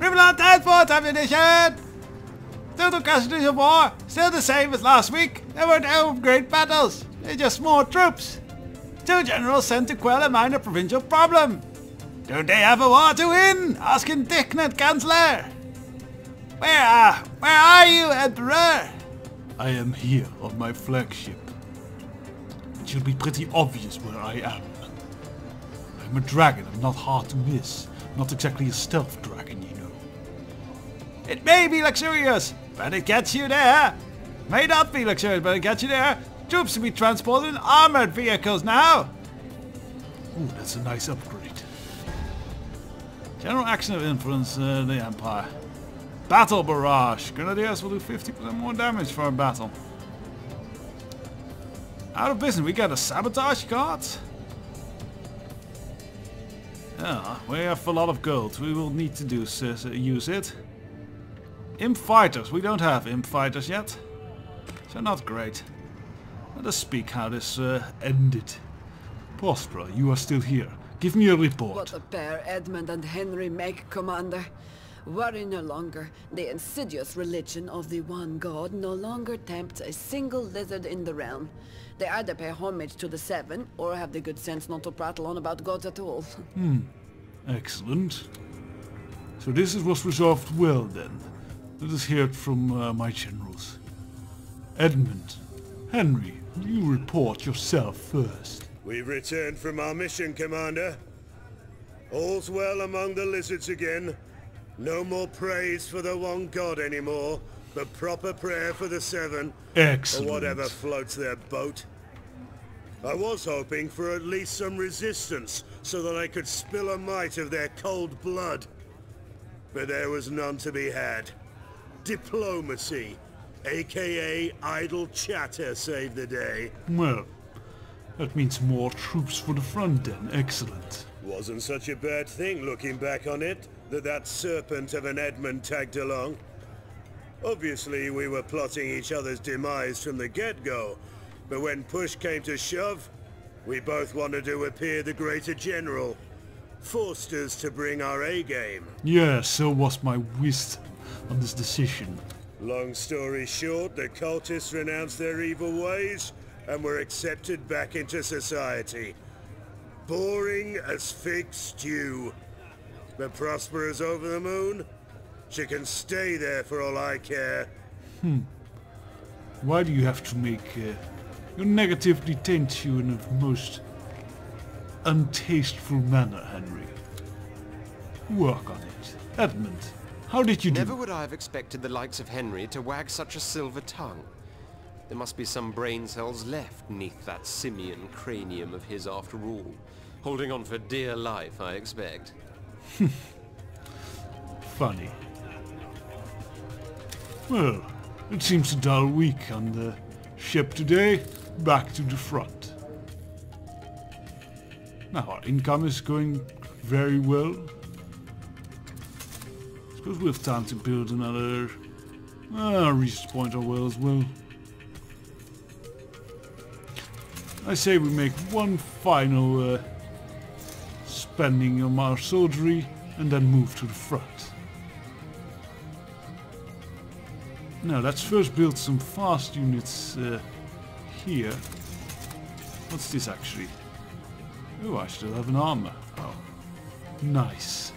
Equivalent transport ammunition! Still no casualties of war. Still the same as last week. There weren't no great battles. They're just more troops. 2 generals sent to quell a minor provincial problem. Don't they have a war to win? Ask indignant Chancellor. Where are you, Emperor? I am here on my flagship. It should be pretty obvious where I am. I'm a dragon and not hard to miss. Not exactly a stealth dragon, you know. It may be luxurious, but it gets you there. May not be luxurious, but it gets you there. Troops to be transported in armored vehicles now. Ooh, that's a nice upgrade. General action of influence the Empire. Battle barrage. Grenadiers will do 50% more damage for a battle. Out of business, we got a sabotage card. Yeah, we have a lot of gold. We will need to use it. Imp fighters. We don't have imp fighters yet. So not great. Let us speak how this ended. Prospera, you are still here. Give me a report. What a pair Edmund and Henry make, Commander. Worry no longer. The insidious religion of the one god no longer tempts a single lizard in the realm. They either pay homage to the Seven, or have the good sense not to prattle on about gods at all. Excellent. So this was resolved well then. Let us hear it from my generals. Edmund, Henry, you report yourself first. We've returned from our mission, Commander. All's well among the lizards again. No more praise for the one god anymore, but proper prayer for the Seven. Excellent. Or whatever floats their boat. I was hoping for at least some resistance, so that I could spill a mite of their cold blood. But there was none to be had. Diplomacy, aka idle chatter, saved the day. Well, that means more troops for the front then. Excellent. Wasn't such a bad thing looking back on it, that serpent of an Edmund tagged along. Obviously we were plotting each other's demise from the get-go, but when push came to shove, we both wanted to appear the greater general. Forced us to bring our A-game. Yeah, so was my wisdom on this decision. Long story short, the cultists renounced their evil ways and were accepted back into society. Boring as fig stew. But Prospera's over the moon. She can stay there for all I care. Why do you have to make your negativity taint you in a most untasteful manner, Henry? Work on it. Edmund, how did you do? Never would I have expected the likes of Henry to wag such a silver tongue. There must be some brain cells left neath that simian cranium of his after all. Holding on for dear life, I expect. Funny. Well, it seems a dull week on the ship today. Back to the front. Now our income is going very well. Suppose we have time to build another research point or well as well. I say we make one final spending on our soldiery and then move to the front. Now let's first build some fast units here. What's this actually? Oh, I still have an armor. Oh, nice.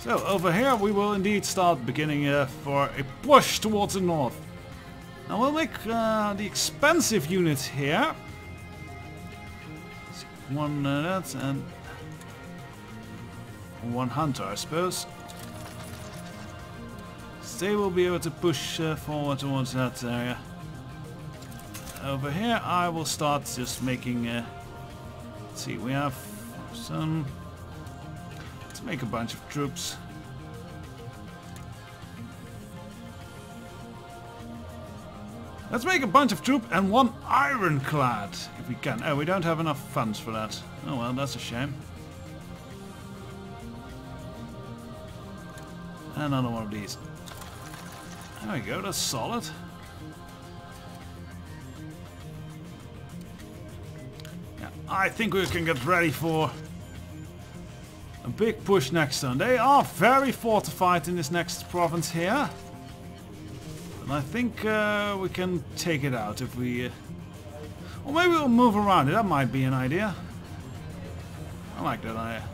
So over here we will indeed start beginning for a push towards the north. Now we'll make the expensive units here. One that and one hunter, I suppose. They will be able to push forward towards that area. Over here I will start just making let's see, we have some. Let's make a bunch of troops. Let's make a bunch of troops and one ironclad if we can. Oh, we don't have enough funds for that. Oh well, that's a shame. Another one of these. There we go, that's solid. Yeah, I think we can get ready for a big push next turn. They are very fortified in this next province here. And I think we can take it out if we... or maybe we'll move around it. That might be an idea. I like that idea.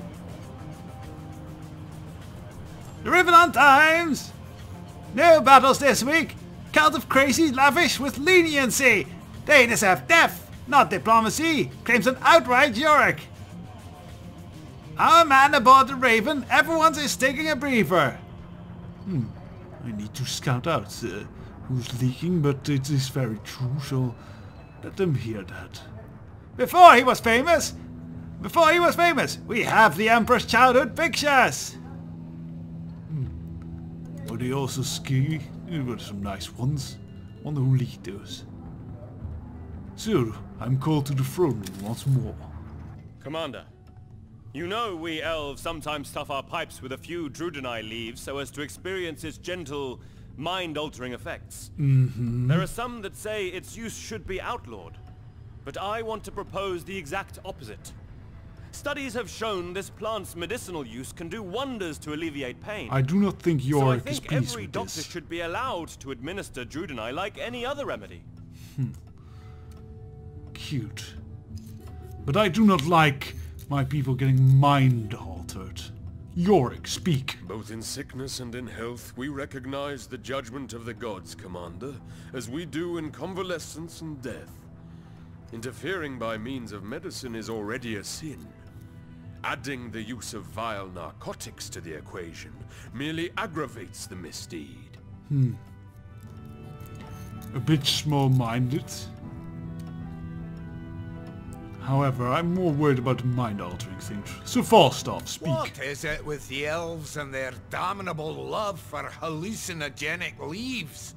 The Riverland Times! No battles this week. Cult of Crazy lavish with leniency. They deserve death, not diplomacy, claims an outright Yorick. Our man aboard the Raven, everyone is taking a breather. I need to scout out who's leaking, but it is very true, so let them hear that. Before he was famous, we have the Emperor's childhood pictures. But they also ski. There were some nice ones. Wonder who leaked those. So, I'm called to the throne room once more. Commander, you know we elves sometimes stuff our pipes with a few Drudenai leaves so as to experience its gentle, mind-altering effects. There are some that say its use should be outlawed, but I want to propose the exact opposite. Studies have shown this plant's medicinal use can do wonders to alleviate pain. I do not think Yorick is pleased with this. So I think every doctor should be allowed to administer Drudenai like any other remedy. Cute. But I do not like my people getting mind-altered. Yorick, speak. Both in sickness and in health, we recognize the judgment of the gods, Commander, as we do in convalescence and death. Interfering by means of medicine is already a sin. Adding the use of vile narcotics to the equation merely aggravates the misdeed. A bit small-minded. However, I'm more worried about the mind-altering things. So Falstaff, speak. What is it with the elves and their damnable love for hallucinogenic leaves?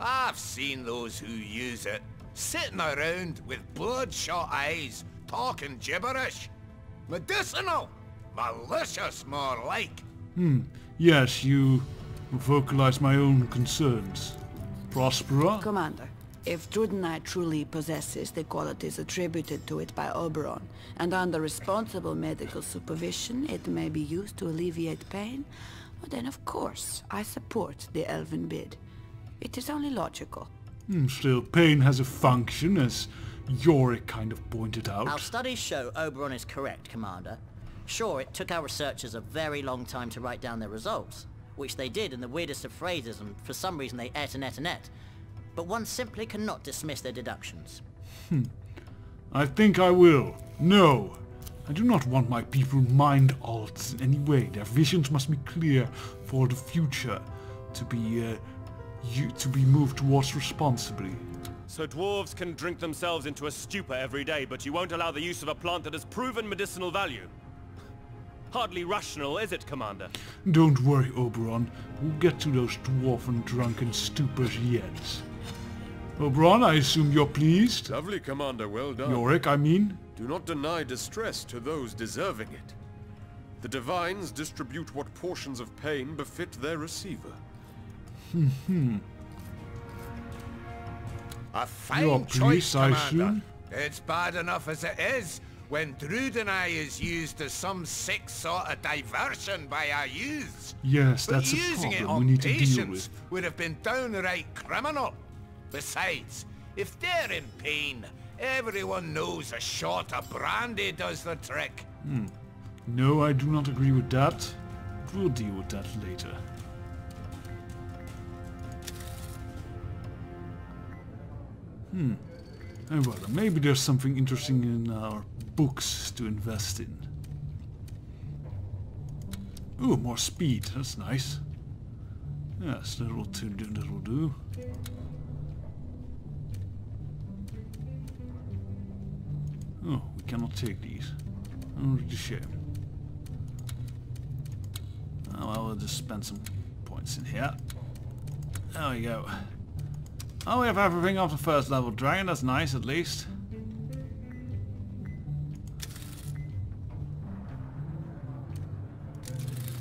I've seen those who use it, sitting around with bloodshot eyes, talking gibberish. Medicinal! Malicious, more like. Yes, you vocalize my own concerns. Prospera? Commander, if Drudenai truly possesses the qualities attributed to it by Oberon, and under responsible medical supervision it may be used to alleviate pain, well then of course I support the elven bid. It is only logical. Still, pain has a function, as Yorick kind of pointed out. Our studies show Oberon is correct, Commander. Sure, it took our researchers a very long time to write down their results, which they did in the weirdest of phrases, and for some reason they et. But one simply cannot dismiss their deductions. I think I will. No. I do not want my people mind-altered in any way. Their visions must be clear for the future to be moved towards responsibly. So dwarves can drink themselves into a stupor every day, but you won't allow the use of a plant that has proven medicinal value. Hardly rational, is it, Commander? Don't worry, Oberon. We'll get to those dwarven drunken stupors yet. Oberon, I assume you're pleased? Lovely, Commander, well done. Yorick, I mean? Do not deny distress to those deserving it. The divines distribute what portions of pain befit their receiver. A fine You're choice, pleased, I Commander. assume? It's bad enough as it is when Drudenai is used as some sick sort of diversion by our youths. Yes, But that's a using it problem on we need to deal patients with. would have been downright criminal. Besides, if they're in pain, everyone knows a shot of brandy does the trick. No, I do not agree with that. We'll deal with that later. Oh, well, maybe there's something interesting in our books to invest in. Ooh, more speed. That's nice. Yes, that'll do. Oh, we cannot take these. Oh, it's a shame. Oh, well, we'll just spend some points in here. There we go. Oh, we have everything off the first level dragon. That's nice, at least.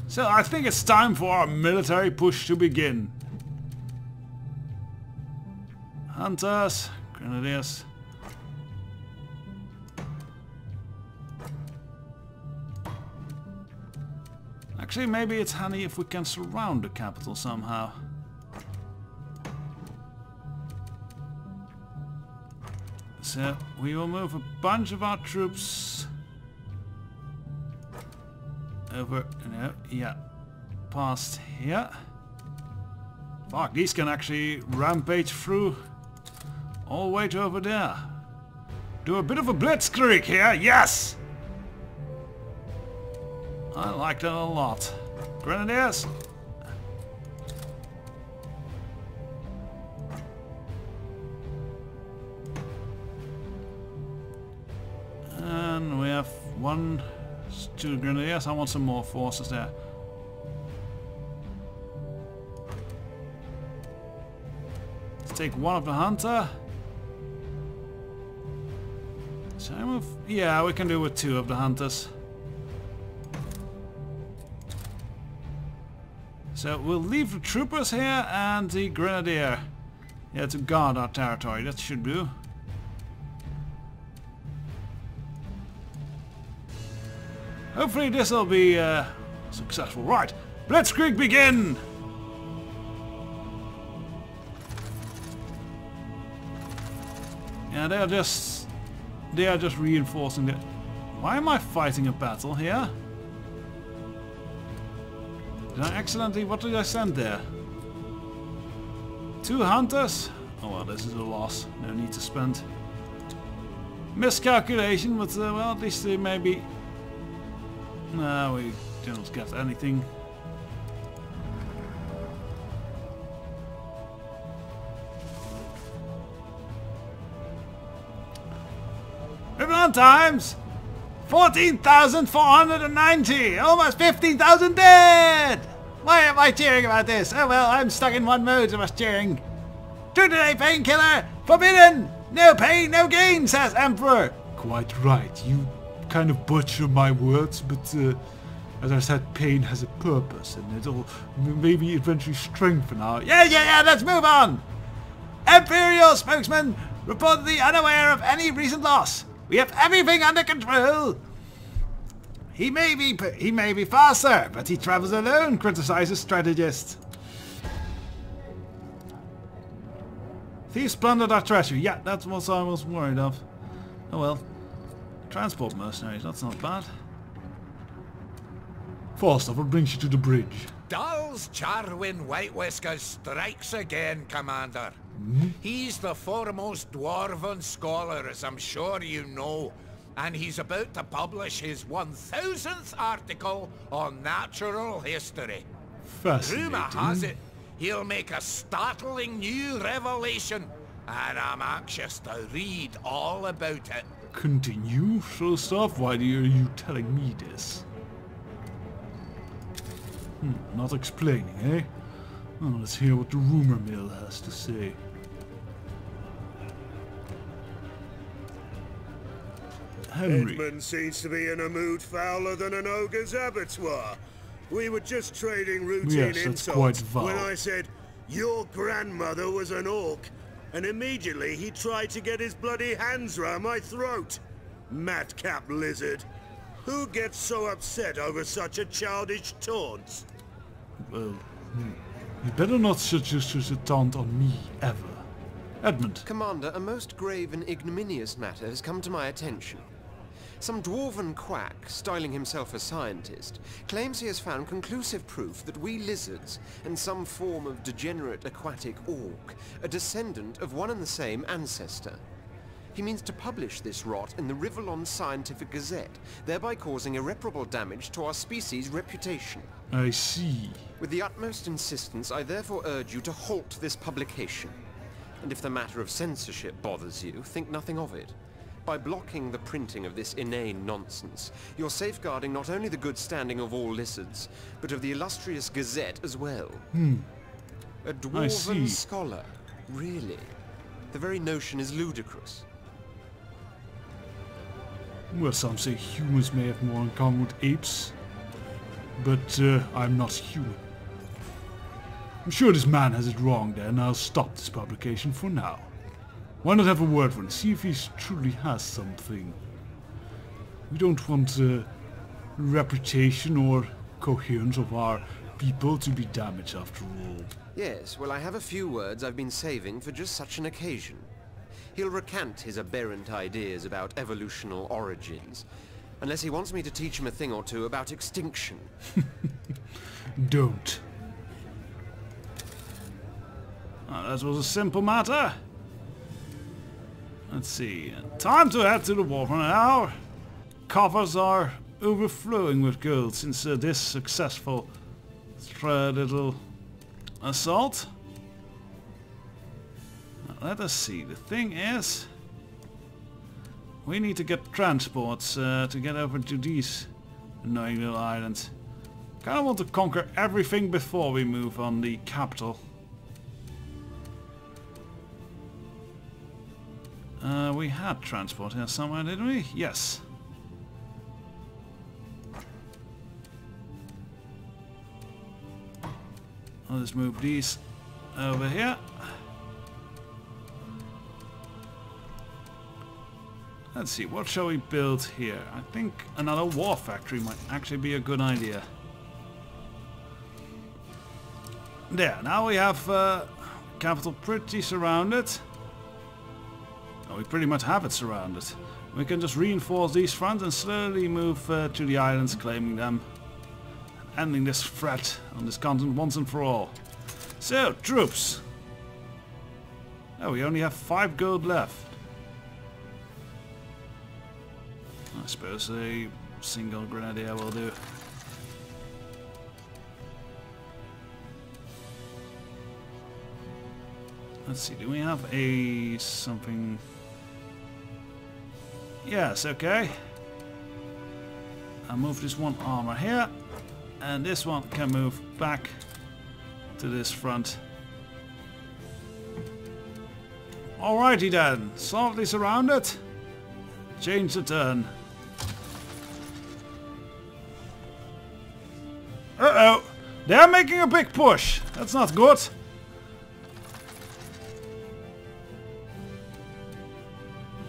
So, I think it's time for our military push to begin. Hunters, grenadiers. Actually, maybe it's handy if we can surround the capital somehow. So we will move a bunch of our troops over, past here. Fuck, these can actually rampage through all the way to over there. Do a bit of a blitzkrieg here, yes! I like that a lot. Grenadiers! And we have 2 grenadiers. I want some more forces there. Let's take one of the hunter. Shall I move? Yeah, we can do with 2 of the hunters. So we'll leave the troopers here and the grenadier. Yeah, to guard our territory. That should do. Hopefully this will be successful. Right, blitzkrieg begin! Yeah, they are just reinforcing it. Why am I fighting a battle here? Did I accidentally... What did I send there? 2 hunters? Oh well, this is a loss. No need to spend. Miscalculation, but well, at least they maybe... No, we don't get anything. Moving on times! 14,490! Almost 15,000 dead! Why am I cheering about this? Oh well, I'm stuck in one mode, so I was cheering. Today painkiller! Forbidden! No pain, no gain, says Emperor! Quite right, you kind of butcher my words, but as I said, pain has a purpose, and it'll maybe eventually strengthen our... Yeah, let's move on! Imperial spokesman reportedly unaware of any recent loss. We have everything under control. He may be faster, but he travels alone, criticizes strategist. Thieves plundered our treasury. Yeah, that's what I was worried of. Oh well. Transport mercenaries, that's not bad. Falstaff, what brings you to the bridge? Dall's Charwin White Whiskers strikes again, Commander. He's the foremost dwarven scholar, as I'm sure you know, and he's about to publish his 1000th article on natural history. Fascinating. Rumour has it he'll make a startling new revelation, and I'm anxious to read all about it. Continue, Falstaff? Why are you telling me this? Not explaining, eh? Oh, let's hear what the rumor mill has to say. Henry. Edmund seems to be in a mood fouler than an ogre's abattoir. We were just trading routine insults when I said, your grandmother was an orc, and immediately he tried to get his bloody hands round my throat. Madcap lizard. Who gets so upset over such a childish taunt? Well, you better not suggest a taunt on me, ever. Edmund. Commander, a most grave and ignominious matter has come to my attention. Some dwarven quack, styling himself a scientist, claims he has found conclusive proof that we lizards, and some form of degenerate aquatic orc, are descendant of one and the same ancestor. He means to publish this rot in the Rivellon Scientific Gazette, thereby causing irreparable damage to our species' reputation. I see. With the utmost insistence, I therefore urge you to halt this publication. And if the matter of censorship bothers you, think nothing of it. By blocking the printing of this inane nonsense, you're safeguarding not only the good standing of all lizards, but of the illustrious Gazette as well. A dwarven scholar, really? The very notion is ludicrous. Well, some say humans may have more in common with apes, but I'm not human. I'm sure this man has it wrong there, and I'll stop this publication for now. Why not have a word with him, see if he truly has something. We don't want reputation or coherence of our people to be damaged after all. Yes, well, I have a few words I've been saving for just such an occasion. He'll recant his aberrant ideas about evolutional origins, unless he wants me to teach him a thing or two about extinction. Don't. That was a simple matter. Let's see. Time to head to the war for now. Coffers are overflowing with gold since this successful little assault. Now, let us see. The thing is, we need to get transports to get over to these annoying little islands. Kind of want to conquer everything before we move on the capital. We had transport here somewhere, didn't we? Yes. I'll just move these over here. Let's see, what shall we build here? I think another war factory might actually be a good idea. There, now we have capital pretty surrounded. We pretty much have it surrounded. We can just reinforce these fronts and slowly move to the islands, claiming them. Ending this threat on this continent once and for all. So, troops. Oh, we only have 5 gold left. I suppose a single grenadier will do. Let's see, do we have a something? Yes, okay. I'll move this one armor here, and this one can move back to this front. Alrighty then, softly surrounded. Change the turn. Uh-oh, they're making a big push. That's not good.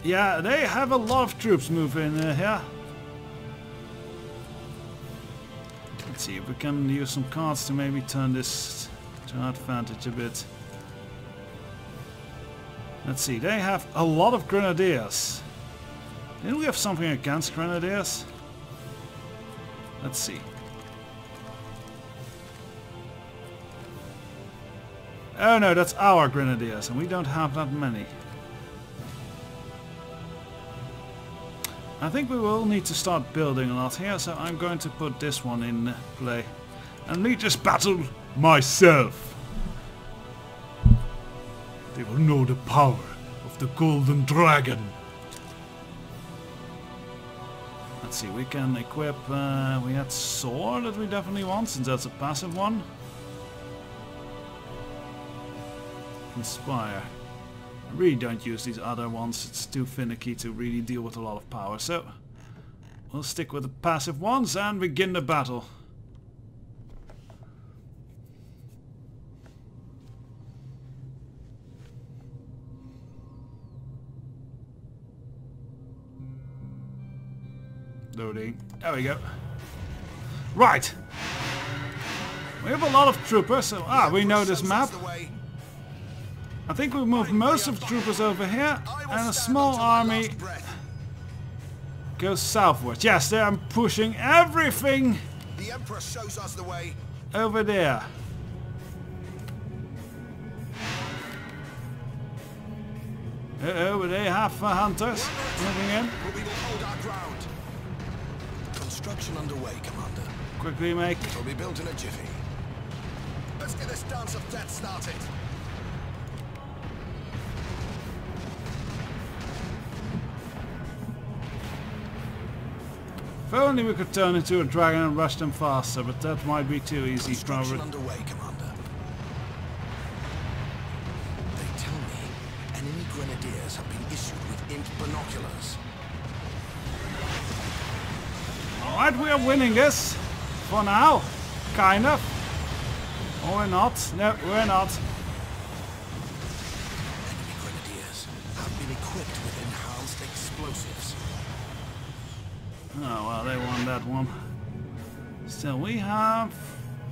Yeah, they have a lot of troops moving here. Let's see if we can use some cards to maybe turn this to our advantage a bit. Let's see, they have a lot of grenadiers. Didn't we have something against grenadiers? Let's see. Oh no, that's our grenadiers, and we don't have that many. I think we will need to start building a lot here, so I'm going to put this one in play and lead this battle myself. They will know the power of the Golden Dragon. Let's see, we can equip, we had sword that we definitely want, since that's a passive one. Inspire. I really don't use these other ones, it's too finicky to really deal with a lot of power, so we'll stick with the passive ones and begin the battle. Loading. There we go. Right! We have a lot of troopers, so we know this map. I think we moved most of the troopers over here, and a small army goes southwards. Yes, they are pushing everything The Emperor shows us the way. Over there. Uh-oh, they have hunters moving in. But we will hold our ground. Construction underway, Commander. Quickly make. It'll be built in a jiffy. Let's get this dance of death started. If only we could turn into a dragon and rush them faster, but that might be too easy. Construction underway, Commander. They tell me enemy grenadiers have been issued with imp binoculars. Alright, we are winning this. For now. Kind of. Or we're not. No, we're not. Enemy grenadiers have been equipped with enhanced explosives. Oh, well, they won that one. So we have...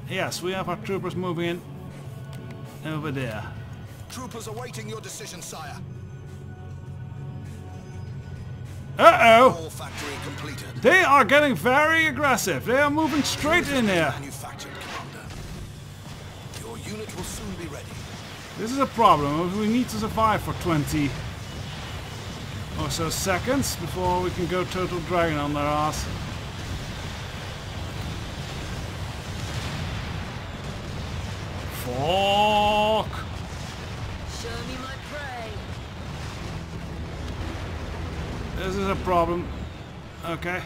Yes, we have our troopers moving in over there. Troopers awaiting your decision, sire. Uh-oh! All factory completed. They are getting very aggressive. They are moving straight in there. Manufactured, Commander. Your unit will soon be ready. This is a problem. We need to survive for 20 or so seconds before we can go total dragon on their ass. Fuck! Show me my prey. This is a problem. Okay.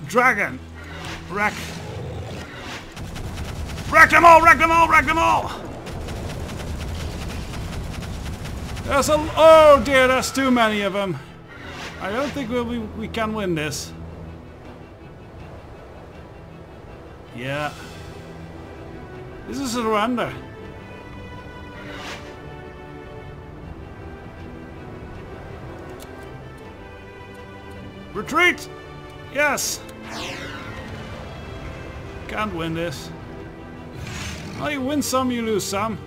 Dragon! Wreck! Wreck them all! Wreck them all! Wreck them all! There's a... Oh dear, there's too many of them. I don't think we can win this. Yeah. This is a surrender. Retreat! Yes! Can't win this. Well, you win some, you lose some.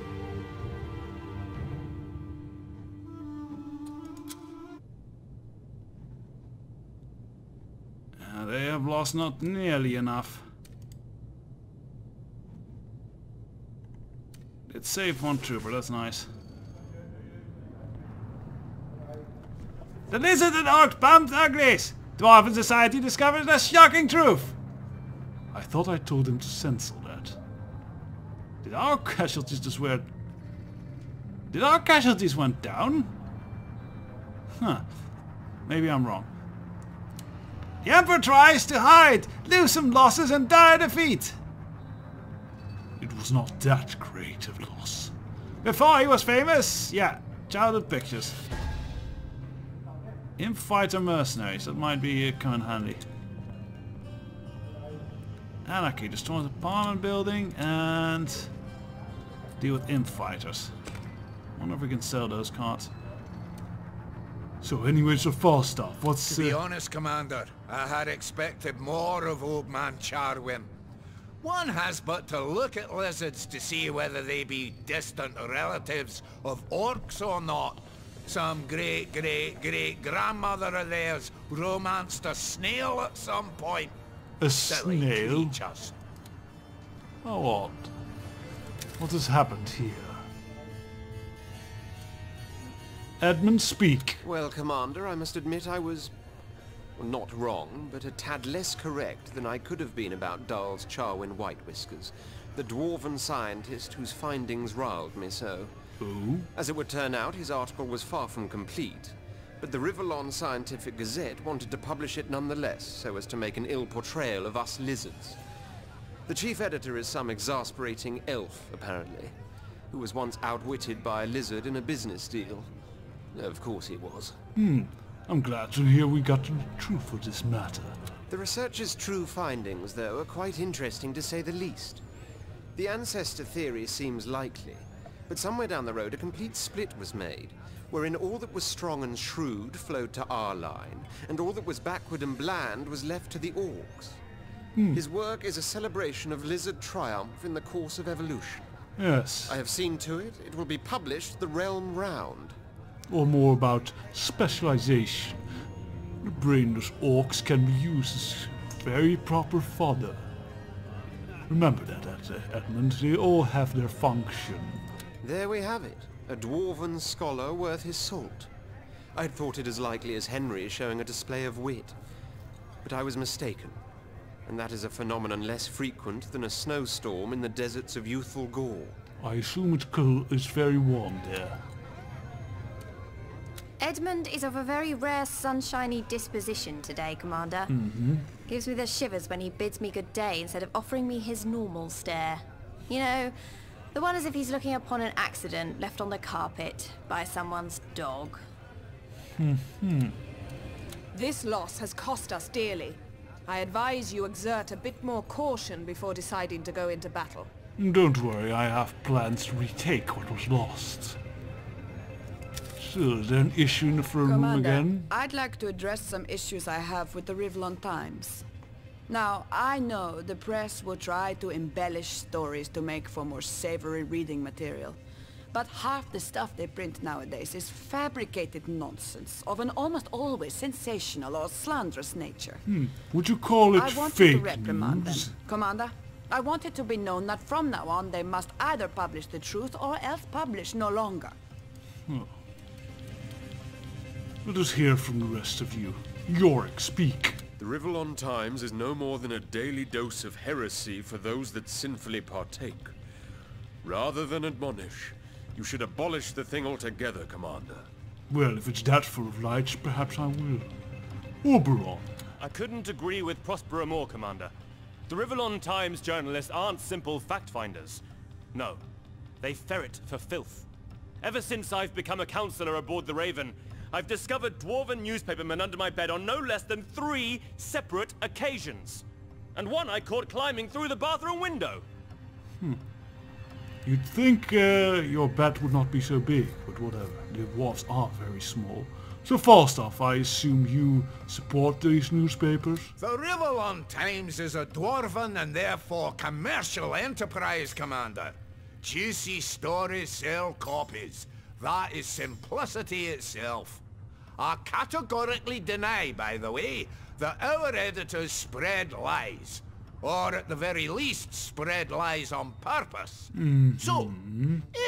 They have lost not nearly enough. It saved one trooper, that's nice. The lizard and orc bumped uglies! Dwarven society discovered a shocking truth! I thought I told them to censor that. Did our casualties just went... Did our casualties went down? Huh. Maybe I'm wrong. The Emperor tries to hide, lose some losses and die a defeat. It was not that great of loss. Before he was famous, yeah, childhood pictures. Infighter mercenaries, that might be kind of handy. Anarchy, destroy the apartment building and deal with infighters. Wonder if we can sell those cards. So anyway, so far stuff. What's... To be honest, Commander, I had expected more of old man Charwin. One has but to look at lizards to see whether they be distant relatives of orcs or not. Some great-great-great-grandmother of theirs romanced a snail at some point. A Silly snail? creatures. How odd. What has happened here? Edmund, speak. Well, Commander, I must admit I was... well, not wrong, but a tad less correct than I could have been about Dahl's Charwin White Whiskers, the dwarven scientist whose findings riled me so. Who? As it would turn out, his article was far from complete, but the Rivellon Scientific Gazette wanted to publish it nonetheless, so as to make an ill portrayal of us lizards. The chief editor is some exasperating elf, apparently, who was once outwitted by a lizard in a business deal. Of course he was. I'm glad to hear we got to the truth of this matter. The researcher's true findings, though, are quite interesting to say the least. The ancestor theory seems likely, but somewhere down the road a complete split was made, wherein all that was strong and shrewd flowed to our line, and all that was backward and bland was left to the orcs. His work is a celebration of lizard triumph in the course of evolution. Yes. I have seen to it. It will be published the realm round. Or more about specialization. The brainless orcs can be used as very proper fodder. Remember that, Edmund. They all have their function. There we have it. A dwarven scholar worth his salt. I'd thought it as likely as Henry showing a display of wit. But I was mistaken. And that is a phenomenon less frequent than a snowstorm in the deserts of youthful Gaul. I assume it's very warm there. Edmund is of a very rare sunshiny disposition today, Commander. Gives me the shivers when he bids me good day instead of offering me his normal stare. You know, the one as if he's looking upon an accident left on the carpet by someone's dog. This loss has cost us dearly. I advise you exert a bit more caution before deciding to go into battle. Don't worry, I have plans to retake what was lost. So, is there an issue in the throne room Commander, again? I'd like to address some issues I have with the Rivellon Times. Now, I know the press will try to embellish stories to make for more savory reading material. But half the stuff they print nowadays is fabricated nonsense of an almost always sensational or slanderous nature. Would you call it I want fake you to reprimand news? them, Commander. I want it to be known that from now on they must either publish the truth or else publish no longer. Let us hear from the rest of you. Yorick, speak. The Rivellon Times is no more than a daily dose of heresy for those that sinfully partake. Rather than admonish, you should abolish the thing altogether, Commander. Well, if it's that full of light, perhaps I will. Oberon. I couldn't agree with Prospero more, Commander. The Rivellon Times journalists aren't simple fact-finders. No, they ferret for filth. Ever since I've become a counselor aboard the Raven, I've discovered dwarven newspapermen under my bed on no less than 3 separate occasions. And one I caught climbing through the bathroom window. You'd think your bet would not be so big, but whatever. The dwarves are very small. So Falstaff, I assume you support these newspapers? The Rivellon Times is a dwarven and therefore commercial enterprise, Commander. Juicy stories sell copies. That is simplicity itself. I categorically deny, by the way, that our editors spread lies. Or at the very least, spread lies on purpose. So,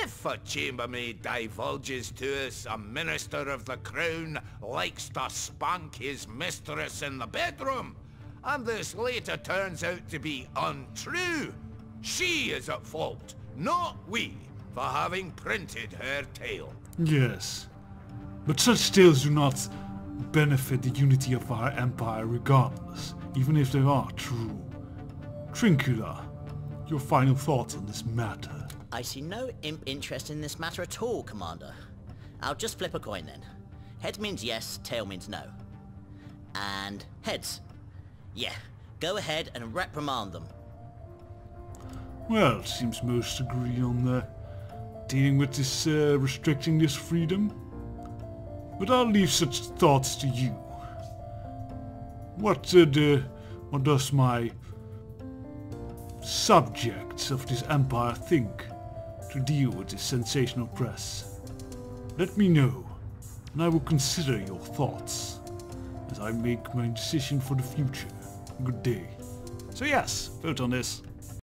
if a chambermaid divulges to us a minister of the crown likes to spank his mistress in the bedroom, and this later turns out to be untrue, she is at fault, not we, for having printed her tale. Yes. But such tales do not benefit the unity of our empire regardless, even if they are true. Trincula, your final thoughts on this matter? I see no imp interest in this matter at all, Commander. I'll just flip a coin then. Heads means yes, tail means no. And heads. Yeah, go ahead and reprimand them. Well, it seems most agree on dealing with this, restricting this freedom. But I'll leave such thoughts to you. What does my subjects of this empire think to deal with this sensational press? Let me know, and I will consider your thoughts as I make my decision for the future. Good day. So yes, vote on this.